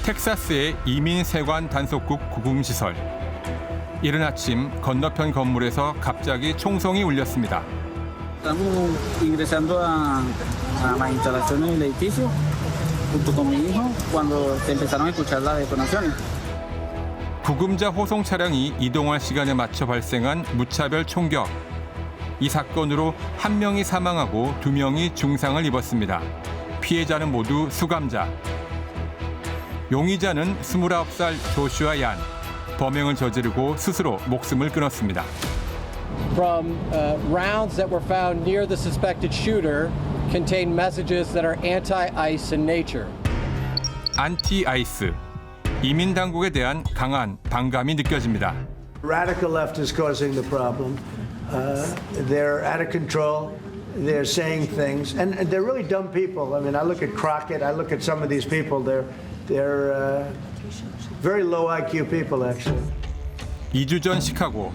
텍사스의 이민 세관 단속국 구금시설. 이른 아침 건너편 건물에서 갑자기 총성이 울렸습니다. Estamos ingresando a las instalaciones del edificio junto con mi hijo cuando se empezaron a escuchar las detonaciones. 구금자 호송 차량이 이동할 시간에 맞춰 발생한 무차별 총격. 이 사건으로 한 명이 사망하고 두 명이 중상을 입었습니다. 피해자는 모두 수감자. 용의자는 29살 조슈아 얀. 범행을 저지르고 스스로 목숨을 끊었습니다. From rounds that were found near the suspected shooter contain messages that are anti-ICE in nature. 안티-아이스. 이민 당국에 대한 강한 반감이 느껴집니다. Radical left is causing the problem. They're out of control. They're saying things, and they're really dumb people. I mean, I look at Crockett. I look at some of these people. They're very low IQ people, actually. 2주 전 시카고.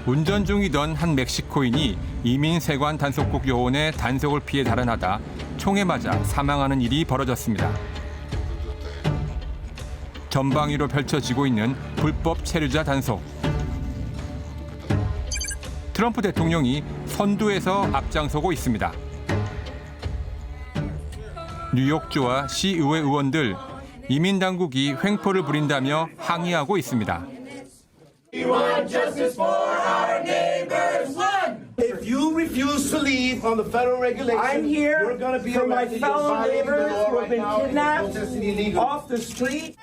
운전 중이던 한 멕시코인이 이민 세관 단속국 요원의 단속을 피해 달아나다 총에 맞아 사망하는 일이 벌어졌습니다. 전방위로 펼쳐지고 있는 불법 체류자 단속. 트럼프 대통령이 선두에서 앞장서고 있습니다. 뉴욕주와 시의회 의원들, 이민 당국이 횡포를 부린다며 항의하고 있습니다. We want justice for our neighbors. If you refuse to leave on the federal regulations, I'm here you're going to be for my arrested. You're fellow violating the neighbors law who have right been now. You're kidnapped protesting illegally. off the street.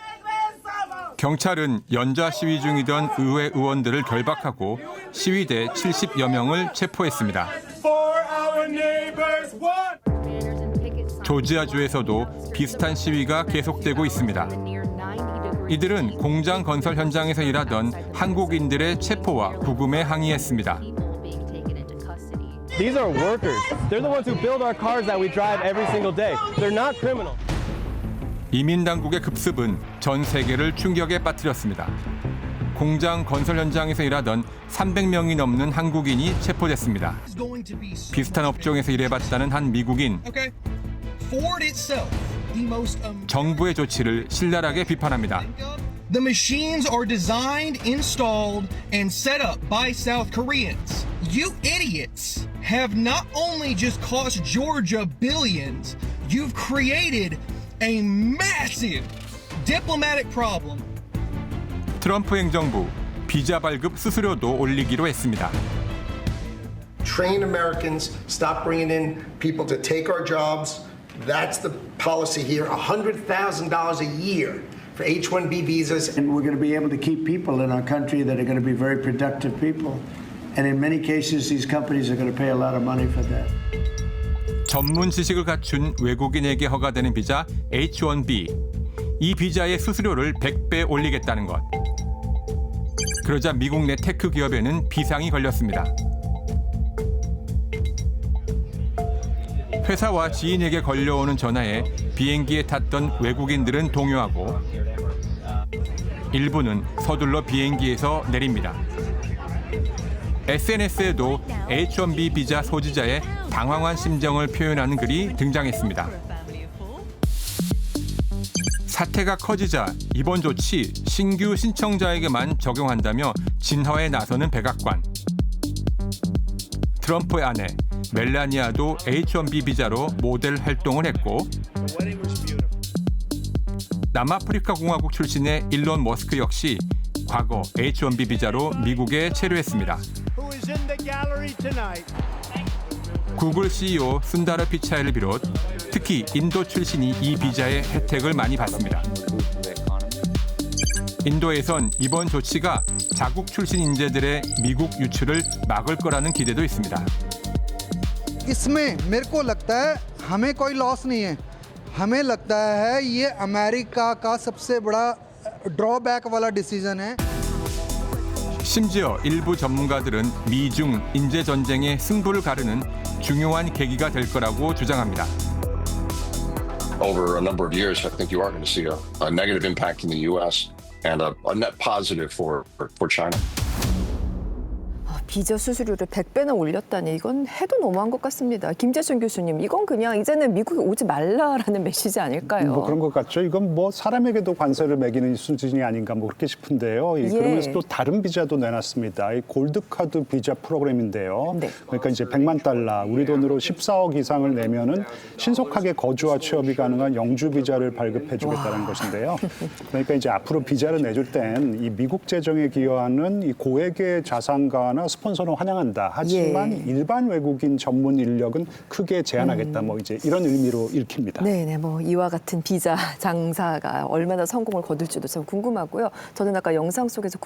경찰은 연좌 시위 중이던 의회 의원들을 결박하고 시위대 70여 명을 체포했습니다. For our neighbors. 조지아주에서도 비슷한 시위가 계속되고 있습니다. 이들은 공장 건설 현장에서 일하던 한국인들의 체포와 구금에 항의했습니다. These are workers. They're the ones who build our cars that we drive every single day. They're not criminal. 이민 당국의 급습은 전 세계를 충격에 빠뜨렸습니다. 공장 건설 현장에서 일하던 300명이 넘는 한국인이 체포됐습니다. 비슷한 업종에서 일해봤다는 한 미국인. 정부의 조치를 신랄하게 비판합니다. The machines are designed, installed, and set up by South Koreans. You idiots have not only just cost Georgia billions, you've created a massive diplomatic problem. 트럼프 행정부 비자 발급 수수료도 올리기로 했습니다. Train Americans, stop bringing in people to take our jobs. That's the policy here. $100,000 a year for H-1B visas. And we're going to be able to keep people in our country that are going to be very productive people. And in many cases, these companies are going to pay a lot of money for that. 전문 지식을 갖춘 외국인에게 허가되는 비자 H-1B. 이 비자의 수수료를 100배 올리겠다는 것. 그러자 미국 내 테크 기업에는 비상이 걸렸습니다. 회사와 지인에게 걸려오는 전화에 비행기에 탔던 외국인들은 동요하고 일부는 서둘러 비행기에서 내립니다. SNS에도 H-1B 비자 소지자의 당황한 심정을 표현하는 글이 등장했습니다. 사태가 커지자 이번 조치 신규 신청자에게만 적용한다며 진화에 나서는 백악관. 트럼프의 아내 멜라니아도 H-1B 비자로 모델 활동을 했고 남아프리카 공화국 출신의 일론 머스크 역시 과거 H-1B 비자로 미국에 체류했습니다. 구글 CEO 순다르 피차이를 비롯 특히 인도 출신이 이 비자의 혜택을 많이 받습니다. 인도에선 이번 조치가 자국 출신 인재들의 미국 유출을 막을 거라는 기대도 있습니다. इसमें मेरे को लगता है हमें कोई लॉस नहीं है हमें लगता है ये अमेरिका का सबसे बड़ा ड्रॉबैक वाला डिसीजन है 심지어 일부 전문가들은 미중 인재 전쟁의 승부를 가르는 중요한 계기가 될 거라고 주장합니다. Over a number of years, I think you are going to see a negative impact in the U.S. and a net positive for China. 비자 수수료를 100배나 올렸다니 이건 해도 너무한 것 같습니다. 김재천 교수님, 이건 그냥 이제는 미국에 오지 말라라는 메시지 아닐까요? 뭐 그런 것 같죠. 이건 뭐 사람에게도 관세를 매기는 수준이 아닌가 뭐 그렇게 싶은데요. 그러면서 또 다른 비자도 내놨습니다. 이 골드카드 비자 프로그램인데요. 네. 그러니까 이제 $100만, 우리 돈으로 14억 이상을 내면은 신속하게 거주와 취업이 가능한 영주 비자를 발급해 주겠다는 것인데요. 그러니까 이제 앞으로 비자를 내줄 땐 이 미국 재정에 기여하는 이 고액의 자산가나 스폰서는 환영한다. 하지만 일반 외국인 전문 인력은 크게 제한하겠다. 뭐 이제 이런 의미로 읽힙니다. 네네, 뭐 이와 같은 비자 장사가 얼마나 성공을 거둘지도 참 궁금하고요. 저는 아까 영상 속에서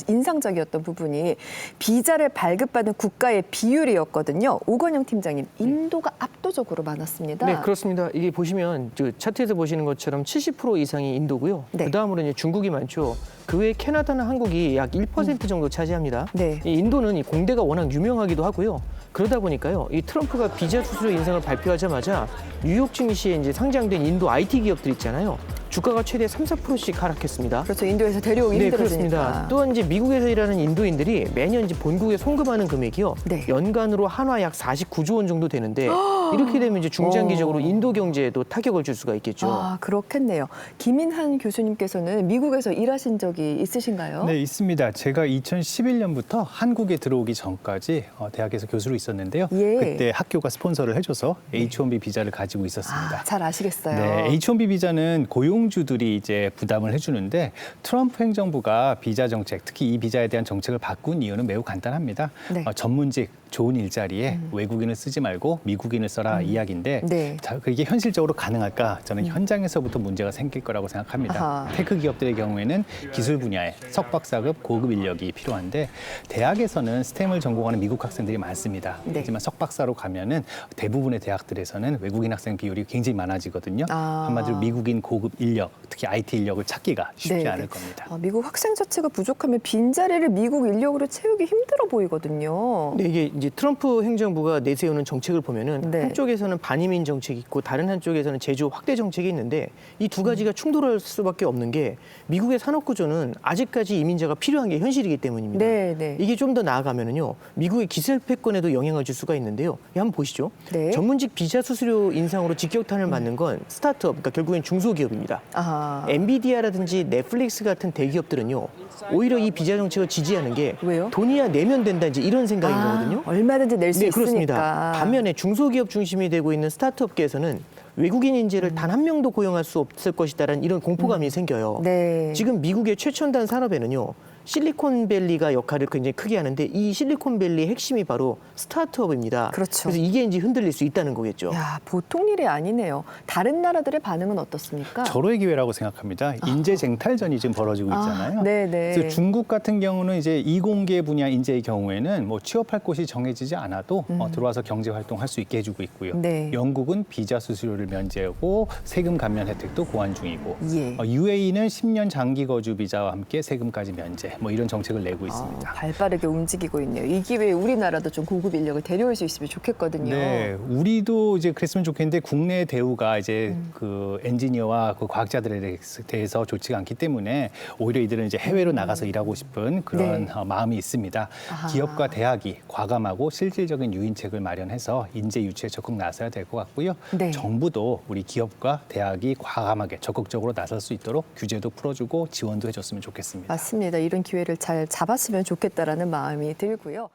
인상적이었던 부분이 비자를 발급받은 국가의 비율이었거든요. 오건영 팀장님, 인도가 압도적으로 많았습니다. 네, 그렇습니다. 이게 보시면 차트에서 보시는 것처럼 70% 이상이 인도고요. 네. 그 다음으로 이제 중국이 많죠. 그 외에 캐나다는 한국이 약 1% 정도 차지합니다. 네. 이 인도는 이 공대가 워낙 유명하기도 하고요. 그러다 보니까요, 이 트럼프가 비자 수수료 인상을 발표하자마자 뉴욕 증시에 이제 상장된 인도 IT 기업들 있잖아요. 주가가 최대 3~4%씩 하락했습니다. 그렇죠. 인도에서 데려오기 네, 힘들어지니까. 그렇습니다. 또한 이제 미국에서 일하는 인도인들이 매년 이제 본국에 송금하는 금액이요. 네. 연간으로 한화 약 49조 원 정도 되는데 이렇게 되면 이제 중장기적으로 인도 경제에도 타격을 줄 수가 있겠죠. 아, 그렇겠네요. 김인한 교수님께서는 미국에서 일하신 적이 있으신가요? 네, 있습니다. 제가 2011년부터 한국에 들어오기 전까지 대학에서 교수로 있었는데요. 예. 그때 학교가 스폰서를 해줘서 H-1B 비자를 가지고 있었습니다. 아, 잘 아시겠어요. 네, H-1B 비자는 고용주들이 이제 부담을 해주는데 트럼프 행정부가 비자 정책, 특히 이 비자에 대한 정책을 바꾼 이유는 매우 간단합니다. 네. 전문직, 좋은 일자리에 외국인을 쓰지 말고 미국인을 써라 이야기인데 네. 이게 현실적으로 가능할까? 저는 현장에서부터 문제가 생길 거라고 생각합니다. 아하. 테크 기업들의 경우에는 기술 분야에 석박사급 고급 인력이 필요한데 대학에서는 스템을 전공하는 미국 학생들이 많습니다. 네. 하지만 석박사로 가면은 대부분의 대학들에서는 외국인 학생 비율이 굉장히 많아지거든요. 한마디로 미국인 고급 인력, 특히 IT 인력을 찾기가 쉽지 네, 않을 네. 겁니다. 미국 학생 자체가 부족하면 빈자리를 미국 인력으로 채우기 힘들어 보이거든요. 네, 이게 이제 트럼프 행정부가 내세우는 정책을 보면은 네. 한쪽에서는 반이민 정책이 있고 다른 한쪽에서는 제조 확대 정책이 있는데 이 두 가지가 충돌할 수밖에 없는 게 미국의 산업 구조는 아직까지 이민자가 필요한 게 현실이기 때문입니다. 네, 네. 이게 좀 더 나아가면은요, 미국의 기술 패권에도 영향을 줄 수가 있는데요. 한번 보시죠. 네. 전문직 비자 수수료 인상으로 직격탄을 맞는 건 스타트업, 그러니까 결국엔 중소기업입니다. 아하. 엔비디아라든지 넷플릭스 같은 대기업들은요, 오히려 이 비자 정책을 지지하는 게 왜요? 돈이야 내면 된다 이제 이런 생각인 거거든요. 얼마든지 낼 수 네, 있으니까. 그렇습니다. 반면에 중소기업 중심이 되고 있는 스타트업계에서는 외국인 인재를 단 한 명도 고용할 수 없을 것이다라는 이런 공포감이 생겨요. 네. 지금 미국의 최첨단 산업에는요, 실리콘밸리가 역할을 굉장히 크게 하는데 이 실리콘밸리의 핵심이 바로 스타트업입니다. 그렇죠. 그래서 이게 이제 흔들릴 수 있다는 거겠죠. 야, 보통 일이 아니네요. 다른 나라들의 반응은 어떻습니까? 절호의 기회라고 생각합니다. 인재 쟁탈전이 지금 벌어지고 있잖아요. 네네. 그래서 중국 같은 경우는 이제 이공계 분야 인재의 경우에는 뭐 취업할 곳이 정해지지 않아도 들어와서 경제 활동할 수 있게 해주고 있고요. 네. 영국은 비자 수수료를 면제하고 세금 감면 혜택도 고안 중이고, 예. UAE는 10년 장기 거주 비자와 함께 세금까지 면제, 뭐 이런 정책을 내고 있습니다. 발빠르게 움직이고 있네요. 이 기회에 우리나라도 좀 고급 인력을 데려올 수 있으면 좋겠거든요. 네, 우리도 이제 그랬으면 좋겠는데 국내 대우가 이제 그 엔지니어와 그 과학자들에 대해서 좋지가 않기 때문에 오히려 이들은 이제 해외로 나가서 일하고 싶은 그런 네. 마음이 있습니다. 아하. 기업과 대학이 과감하고 실질적인 유인책을 마련해서 인재 유치에 적극 나서야 될 것 같고요. 네. 정부도 우리 기업과 대학이 과감하게 적극적으로 나설 수 있도록 규제도 풀어주고 지원도 해줬으면 좋겠습니다. 맞습니다. 이런 기회를 잘 잡았으면 좋겠다라는 마음이 들고요.